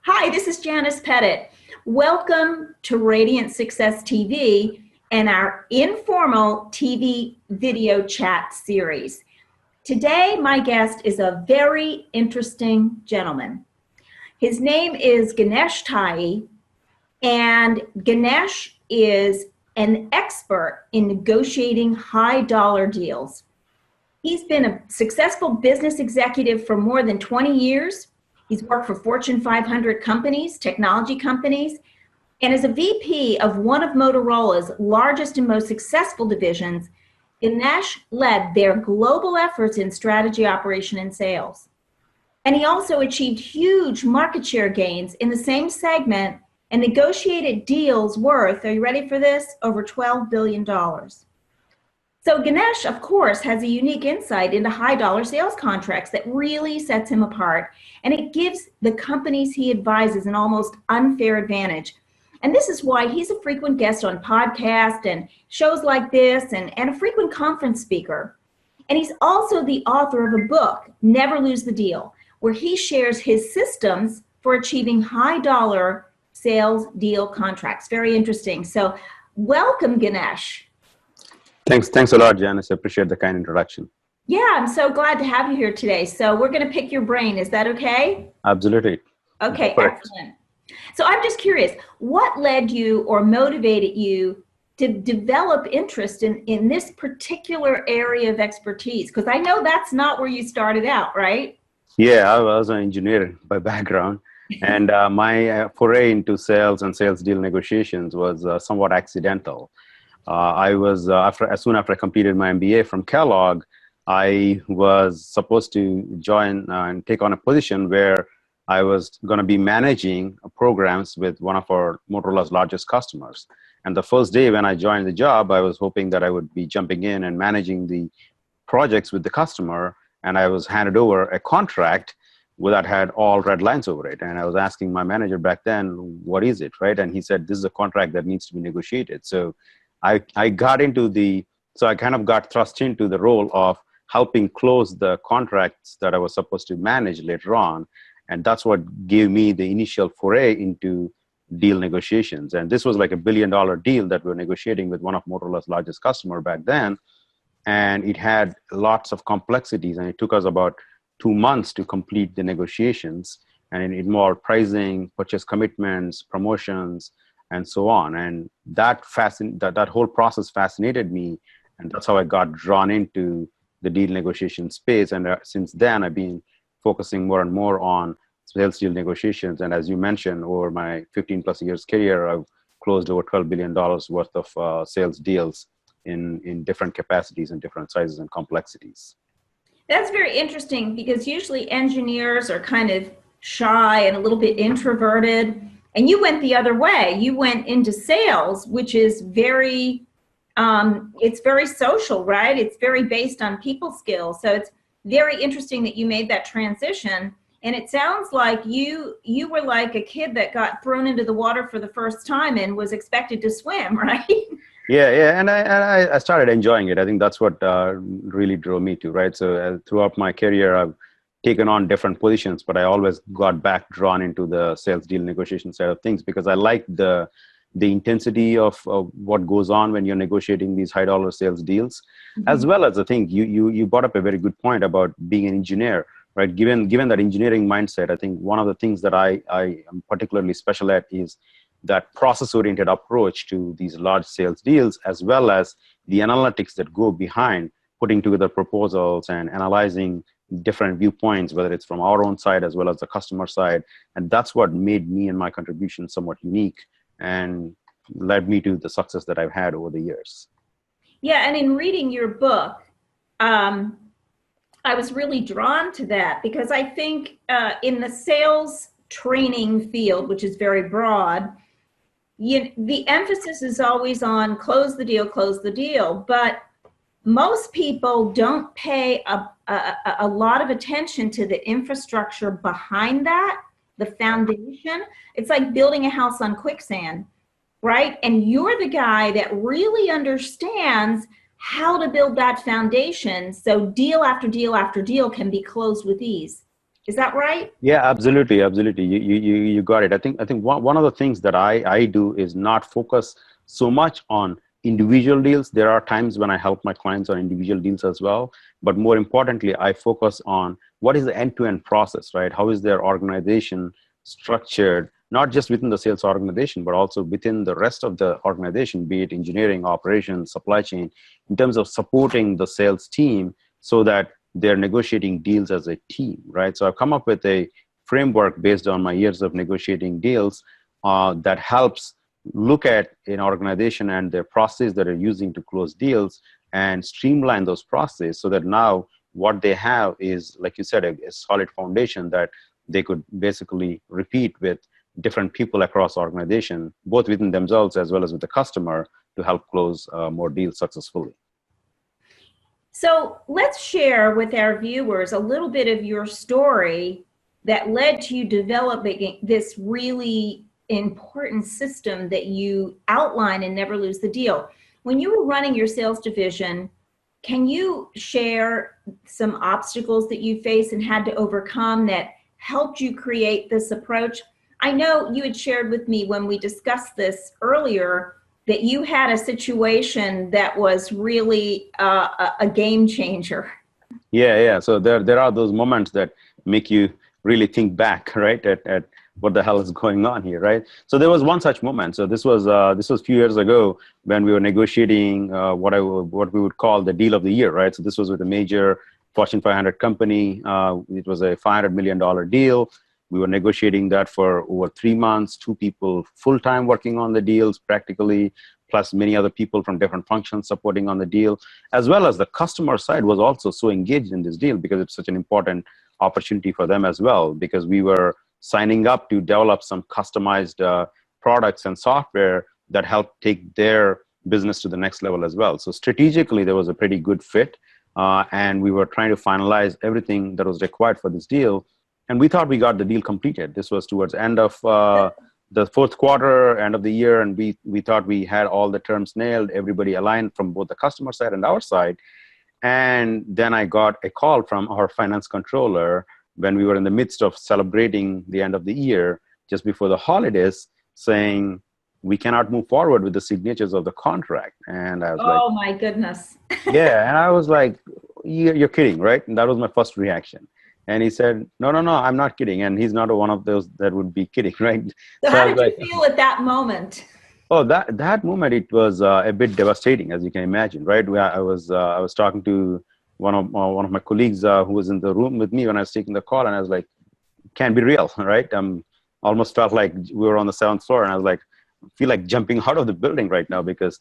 Hi, this is Janice Pettit. Welcome to Radiant Success TV and our informal TV video chat series. Today, my guest is a very interesting gentleman. His name is Ganesh Tayi, and Ganesh is an expert in negotiating high-dollar deals. He's been a successful business executive for more than 20 years. He's worked for Fortune 500 companies, technology companies, and as a VP of one of Motorola's largest and most successful divisions, Ganesh led their global efforts in strategy, operation, and sales. And he also achieved huge market share gains in the same segment and negotiated deals worth, are you ready for this, over $12 billion. So Ganesh, of course, has a unique insight into high-dollar sales contracts that really sets him apart, and it gives the companies he advises an almost unfair advantage. And this is why he's a frequent guest on podcasts and shows like this, and a frequent conference speaker. And he's also the author of a book, Never Lose the Deal, where he shares his systems for achieving high-dollar sales deal contracts. Very interesting. So welcome, Ganesh. Thanks a lot, Janice. I appreciate the kind introduction. Yeah, I'm so glad to have you here today. So we're going to pick your brain. Is that okay? Absolutely. Okay, excellent. So I'm just curious, what led you or motivated you to develop interest in this particular area of expertise? Because I know that's not where you started out, right? Yeah, I was an engineer by background. And my foray into sales and sales deal negotiations was somewhat accidental. As soon after I completed my MBA from Kellogg, I was supposed to join and take on a position where I was going to be managing programs with one of our Motorola's largest customers. And the first day when I joined the job, I was hoping that I would be jumping in and managing the projects with the customer. And I was handed over a contract that had all red lines over it. And I was asking my manager back then, what is it, right? And he said, this is a contract that needs to be negotiated. So I kind of got thrust into the role of helping close the contracts that I was supposed to manage later on. And that's what gave me the initial foray into deal negotiations. And this was like $1 billion deal that we were negotiating with one of Motorola's largest customer back then. And it had lots of complexities. And it took us about 2 months to complete the negotiations. And it involved pricing, purchase commitments, promotions, and so on. And that whole process fascinated me. And that's how I got drawn into the deal negotiation space. And since then, I've been focusing more and more on sales deal negotiations. And as you mentioned, over my 15 plus years career, I've closed over $12 billion worth of sales deals in different capacities and different sizes and complexities. That's very interesting because usually engineers are kind of shy and a little bit introverted. And you went the other way. You went into sales, which is it's very social, right? It's very based on people skills. So it's very interesting that you made that transition. And it sounds like you were like a kid that got thrown into the water for the first time and was expected to swim, right? Yeah. And I started enjoying it. I think that's what really drove me to, right? So throughout my career, I've taken on different positions, but I always got back drawn into the sales deal negotiation side of things because I like the intensity of what goes on when you're negotiating these high dollar sales deals, as well as I think you brought up a very good point about being an engineer, right? Given that engineering mindset, I think one of the things that I am particularly special at is that process-oriented approach to these large sales deals, as well as the analytics that go behind putting together proposals and analyzing different viewpoints, whether it's from our own side as well as the customer side. And that's what made me and my contribution somewhat unique and led me to the success that I've had over the years. Yeah, and in reading your book, I was really drawn to that because I think in the sales training field, which is very broad, the emphasis is always on close the deal, but most people don't pay a lot of attention to the infrastructure behind that, the foundation. It's like building a house on quicksand, right? And you're the guy that really understands how to build that foundation so deal after deal after deal can be closed with ease. Is that right? Yeah, absolutely, absolutely. You got it. I think one of the things that I do is not focus so much on individual deals. There are times when I help my clients on individual deals as well, but more importantly, I focus on what is the end-to-end process, right? How is their organization structured, not just within the sales organization, but also within the rest of the organization, be it engineering, operations, supply chain, in terms of supporting the sales team so that they're negotiating deals as a team, right? So I've come up with a framework based on my years of negotiating deals that helps look at an organization and their process that are using to close deals and streamline those processes so that now what they have is, like you said, a solid foundation that they could basically repeat with different people across organization, both within themselves as well as with the customer, to help close more deals successfully. So let's share with our viewers a little bit of your story that led to you developing this really important system that you outline in Never Lose the Deal. When you were running your sales division, can you share some obstacles that you faced and had to overcome that helped you create this approach? I know you had shared with me when we discussed this earlier that you had a situation that was really a game changer. Yeah. So there are those moments that make you really think back, right, at what the hell is going on here, right? So there was one such moment. So this was a few years ago when we were negotiating what we would call the deal of the year, right? So this was with a major Fortune 500 company. It was a $500 million deal. We were negotiating that for over 3 months, 2 people full-time working on the deals practically, plus many other people from different functions supporting on the deal, as well as the customer side was also so engaged in this deal because it's such an important opportunity for them as well, because we were signing up to develop some customized products and software that help take their business to the next level as well. So strategically, there was a pretty good fit, and we were trying to finalize everything that was required for this deal. And we thought we got the deal completed. This was towards the end of the fourth quarter, end of the year, and we thought we had all the terms nailed, everybody aligned from both the customer side and our side. And then I got a call from our finance controller when we were in the midst of celebrating the end of the year, just before the holidays, saying, we cannot move forward with the signatures of the contract. And I was oh my goodness. yeah. And I was like, you're kidding, right? And that was my first reaction. And he said, no, I'm not kidding. And he's not one of those that would be kidding, right? So how did you feel at that moment? Oh, that moment, it was a bit devastating, as you can imagine, right? I was talking to one of my colleagues who was in the room with me when I was taking the call, and I was like, can't be real, right? Almost felt like we were on the 7th floor, and I was like, feel like jumping out of the building right now because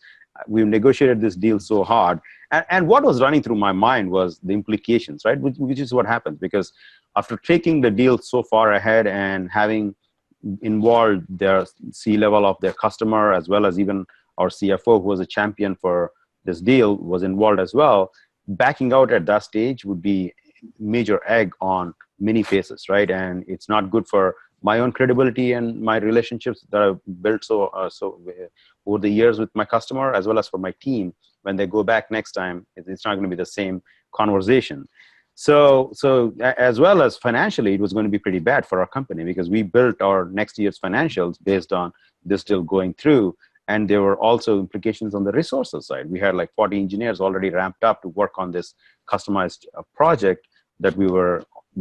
we've negotiated this deal so hard. And what was running through my mind was the implications, right? Which is what happens, because after taking the deal so far ahead and having involved their C-level of their customer, as well as even our CFO, who was a champion for this deal, was involved as well, backing out at that stage would be major egg on many faces, right? And it's not good for my own credibility and my relationships that I've built so over the years with my customer, as well as for my team. When they go back next time, it's not going to be the same conversation. So as well as financially, it was going to be pretty bad for our company because we built our next year's financials based on this deal going through. And there were also implications on the resources side. We had like 40 engineers already ramped up to work on this customized project that we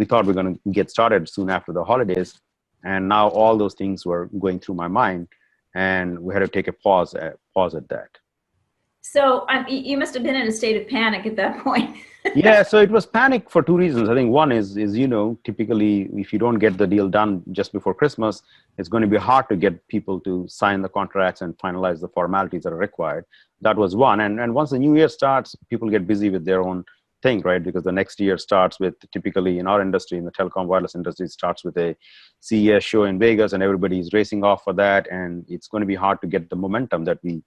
thought we were going to get started soon after the holidays. And now all those things were going through my mind, and we had to take a pause at that. So you must have been in a state of panic at that point. Yeah, so it was panic for 2 reasons. I think one is typically if you don't get the deal done just before Christmas, it's going to be hard to get people to sign the contracts and finalize the formalities that are required. That was one. And once the new year starts, people get busy with their own thing, right? Because the next year starts with, typically in our industry, in the telecom wireless industry, starts with a CES show in Vegas, and everybody is racing off for that. And it's going to be hard to get the momentum that we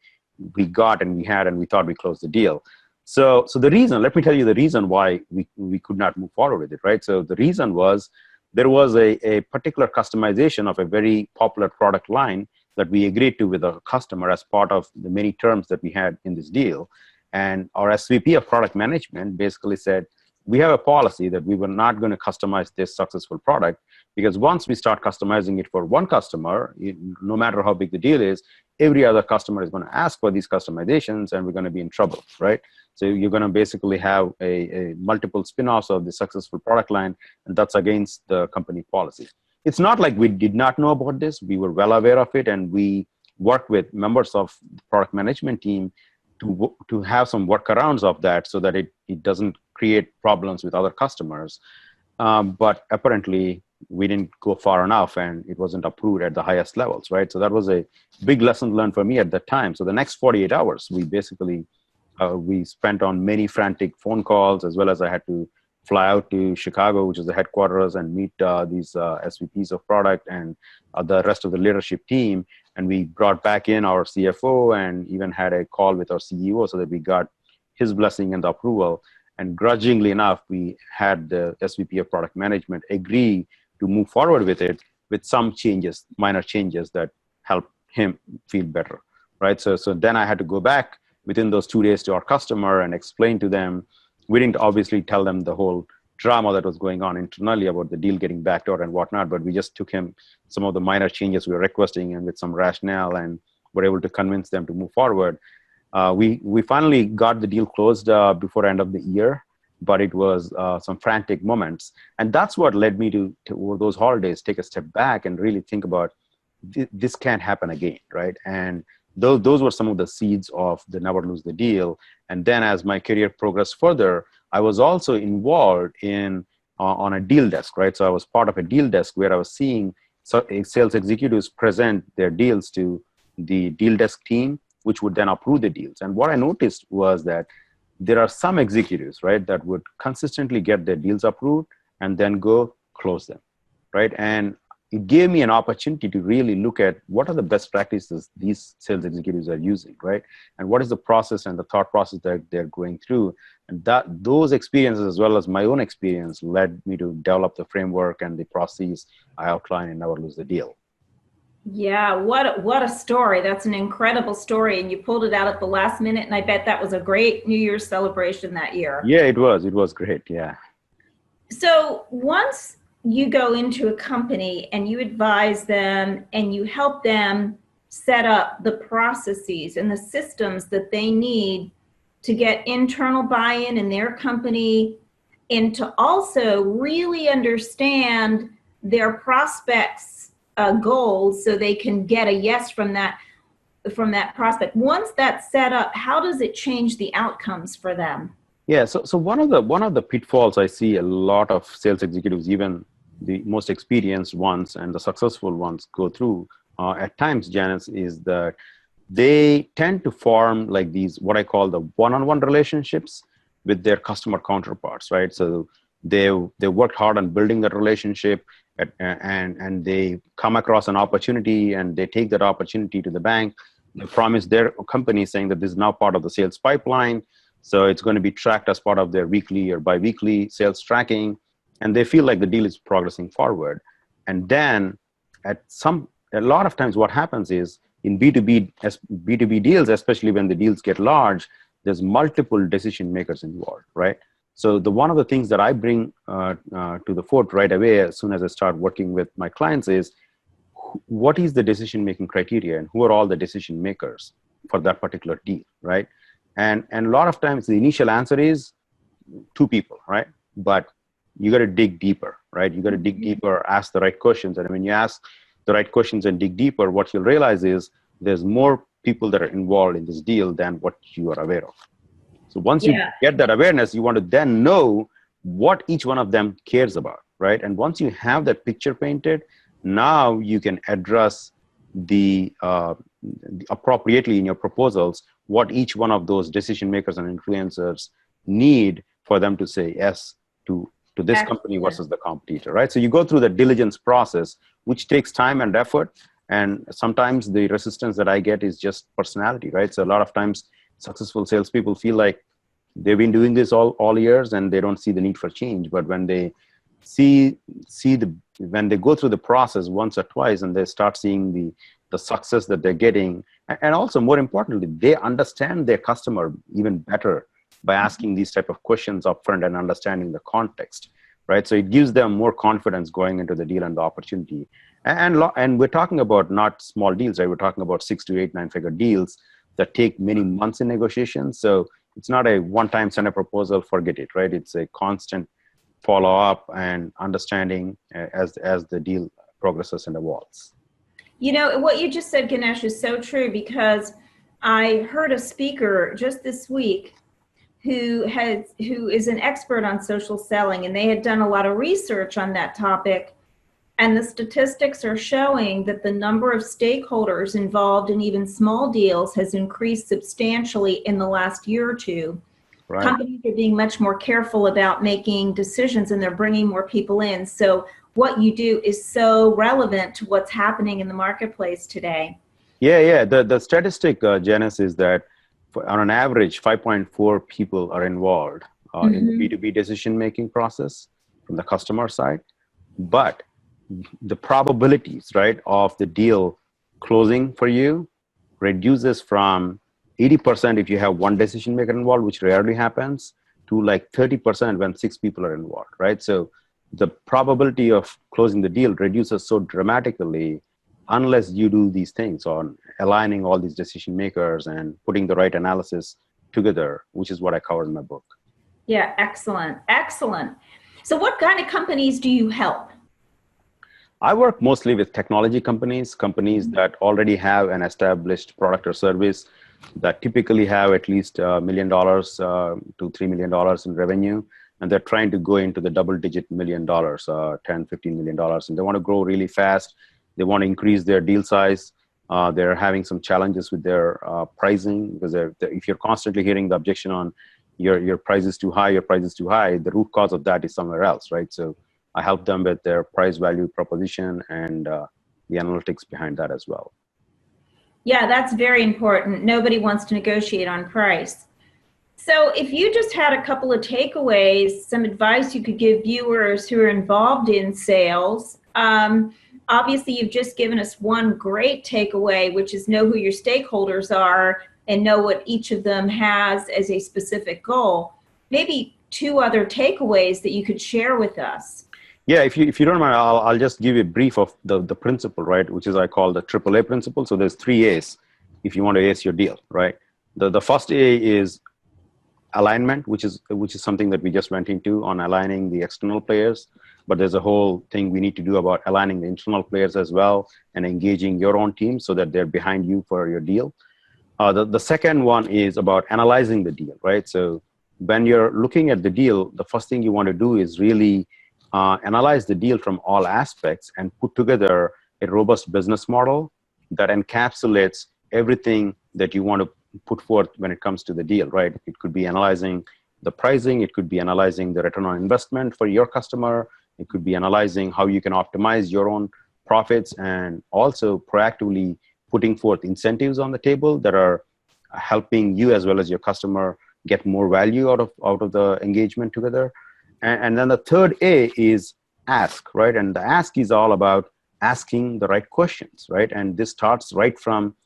got and we had, and we thought we closed the deal. So the reason, let me tell you the reason why we could not move forward with it, right? So the reason was there was a particular customization of a very popular product line that we agreed to with our customer as part of the many terms that we had in this deal. And our SVP of product management basically said, we have a policy that we were not going to customize this successful product, because once we start customizing it for one customer, no matter how big the deal is, every other customer is going to ask for these customizations, and we're going to be in trouble, right? So you're going to basically have a multiple spin-offs of the successful product line, and that's against the company policy. It's not like we did not know about this. We were well aware of it, and we worked with members of the product management team to have some workarounds of that so that it doesn't create problems with other customers. But apparently, we didn't go far enough, and it wasn't approved at the highest levels, right? So that was a big lesson learned for me at that time. So the next 48 hours, we basically, we spent on many frantic phone calls, as well as I had to fly out to Chicago, which is the headquarters, and meet these SVPs of product and the rest of the leadership team. And we brought back in our CFO and even had a call with our CEO so that we got his blessing and the approval. And grudgingly enough, we had the SVP of product management agree to move forward with it, with some changes, minor changes that helped him feel better, right? So then I had to go back within those 2 days to our customer and explain to them. We didn't obviously tell them the whole drama that was going on internally about the deal getting backdoored and whatnot, but we just took him some of the minor changes we were requesting and with some rationale, and were able to convince them to move forward. We finally got the deal closed before end of the year, but it was some frantic moments. And that's what led me to over those holidays, take a step back and really think about this can't happen again, right? And those were some of the seeds of the Never Lose the Deal. And then as my career progressed further, I was also involved in on a deal desk, right? So I was part of a deal desk where I was seeing sales executives present their deals to the deal desk team, which would then approve the deals. And what I noticed was that there are some executives, right, that would consistently get their deals approved and then go close them, right? And it gave me an opportunity to really look at what are the best practices these sales executives are using, right? And what is the process and the thought process that they're going through. And those experiences, as well as my own experience, led me to develop the framework and the process I outlined in Never Lose the Deal. Yeah, what a story. That's an incredible story. And you pulled it out at the last minute, and I bet that was a great New Year's celebration that year. Yeah, it was great. Yeah. So once you go into a company and you advise them and you help them set up the processes and the systems that they need to get internal buy-in in their company, and to also really understand their prospects' goals so they can get a yes from that prospect. Once that's set up, how does it change the outcomes for them? Yeah, so one of the pitfalls I see a lot of sales executives, even the most experienced ones and the successful ones, go through at times, Janice, is that they tend to form like these, what I call the one-on-one relationships with their customer counterparts, right? So they worked hard on building that relationship, and they come across an opportunity and they take that opportunity to the bank. They promise their company saying that this is now part of the sales pipeline. So it's going to be tracked as part of their weekly or bi-weekly sales tracking. And they feel like the deal is progressing forward. And then a lot of times what happens is in B2B deals, especially when the deals get large, there's multiple decision makers involved, right? So one of the things that I bring to the fore right away as soon as I start working with my clients is what is the decision-making criteria and who are all the decision makers for that particular deal, right? And a lot of times the initial answer is 2 people, right? But you got to dig deeper, right? You got to dig deeper, ask the right questions. And when you ask the right questions and dig deeper, what you'll realize is there's more people that are involved in this deal than what you are aware of. So once you get that awareness, you want to then know what each one of them cares about, right? And once you have that picture painted, now you can address the appropriately in your proposals what each one of those decision makers and influencers need for them to say yes to this company versus the competitor, right? So you go through the diligence process, which takes time and effort. And sometimes the resistance that I get is just personality, right? So a lot of times successful salespeople feel like they've been doing this all years and they don't see the need for change. But when they when they go through the process once or twice and they start seeing the success that they're getting, and also more importantly, they understand their customer even better by asking these type of questions upfront and understanding the context, right? So it gives them more confidence going into the deal and the opportunity. And we're talking about not small deals, right? We're talking about 6 to 8, 9-figure deals that take many months in negotiations. So it's not a one-time send a proposal, forget it, right? It's a constant follow-up and understanding as the deal progresses and evolves. You know, what you just said, Ganesh, is so true, because I heard a speaker just this week who is an expert on social selling, and they had done a lot of research on that topic. And the statistics are showing that the number of stakeholders involved in even small deals has increased substantially in the last year or two. Right. Companies are being much more careful about making decisions, and they're bringing more people in. So what you do is so relevant to what's happening in the marketplace today. Yeah. The statistic, Janice, is that on an average, 5.4 people are involved in the B2B decision-making process from the customer side. But the probabilities, right, of the deal closing for you reduces from 80% if you have one decision maker involved, which rarely happens, to like 30% when 6 people are involved, right? So the probability of closing the deal reduces so dramatically unless you do these things on aligning all these decision makers and putting the right analysis together, which is what I covered in my book. Yeah, excellent, excellent. So what kind of companies do you help? I work mostly with technology companies that already have an established product or service that typically have at least $1 million to $3 million in revenue. And they're trying to go into the double-digit $1 million, $10, $15 million. And they want to grow really fast. They want to increase their deal size. They're having some challenges with their pricing, because if you're constantly hearing the objection on your price is too high, the root cause of that is somewhere else, right? So I help them with their price value proposition and the analytics behind that as well. Yeah, that's very important. Nobody wants to negotiate on price. So if you just had a couple of takeaways, some advice you could give viewers who are involved in sales. Obviously, you've just given us one great takeaway, which is know who your stakeholders are and know what each of them has as a specific goal. Maybe 2 other takeaways that you could share with us. Yeah, if you don't mind, I'll just give you a brief of the principle, right, which is I call the AAA principle. So there's 3 A's if you want to ace your deal, right? The first A is alignment, which is something that we just went into on aligning the external players. But there's a whole thing we need to do about aligning the internal players as well and engaging your own team so that they're behind you for your deal. The second one is about analyzing the deal, right? So when you're looking at the deal, the first thing you want to do is really analyze the deal from all aspects and put together a robust business model that encapsulates everything that you want to put forth when it comes to the deal, right? It could be analyzing the pricing. It could be analyzing the return on investment for your customer. It could be analyzing how you can optimize your own profits, and also proactively putting forth incentives on the table that are helping you as well as your customer get more value out of the engagement together. And then the third A is ask, right? And the ask is all about asking the right questions, right? And this starts right from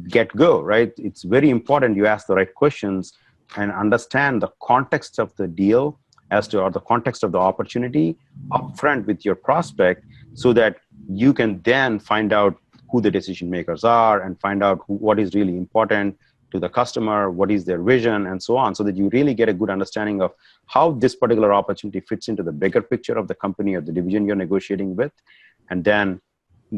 get-go, right? It's very important you ask the right questions and understand the context of the deal or the context of the opportunity upfront with your prospect, so that you can then find out who the decision makers are and find out what is really important to the customer, what is their vision, and so on, so that you really get a good understanding of how this particular opportunity fits into the bigger picture of the company or the division you're negotiating with, and then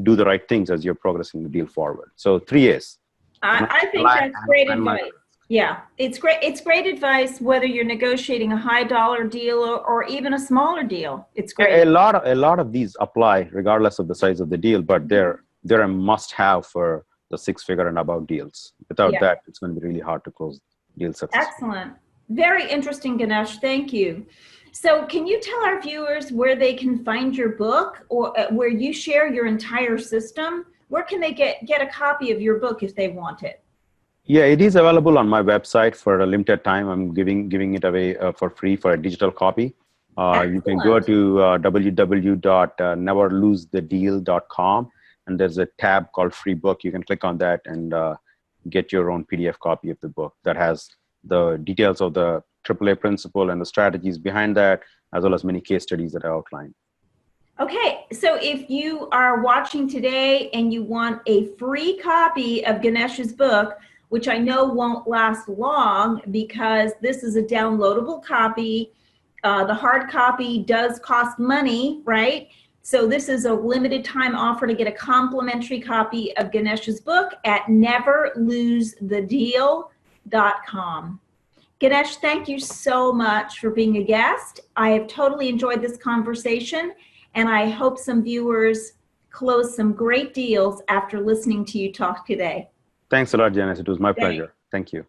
do the right things as you're progressing the deal forward. So 3 A's. I think that's great advice. Yeah, it's great. It's great advice whether you're negotiating a high dollar deal or even a smaller deal. It's great. A lot of these apply regardless of the size of the deal, but they're a must-have for the 6-figure and above deals. Without that, it's going to be really hard to close deals successfully. Excellent. Very interesting, Ganesh. Thank you. So can you tell our viewers where they can find your book, or where you share your entire system? Where can they get a copy of your book if they want it? Yeah, it is available on my website for a limited time. I'm giving it away for free for a digital copy. You can go to www.neverlosethedeal.com, and there's a tab called free book. You can click on that and get your own PDF copy of the book that has the details of the AAA principle and the strategies behind that, as well as many case studies that I outlined. Okay, so if you are watching today and you want a free copy of Ganesh's book, which I know won't last long because this is a downloadable copy, the hard copy does cost money, right? So this is a limited time offer to get a complimentary copy of Ganesh's book at neverlosethedeal.com. Ganesh, thank you so much for being a guest. I have totally enjoyed this conversation, and I hope some viewers close some great deals after listening to you talk today. Thanks a lot, Janice. It was my pleasure. Thank you.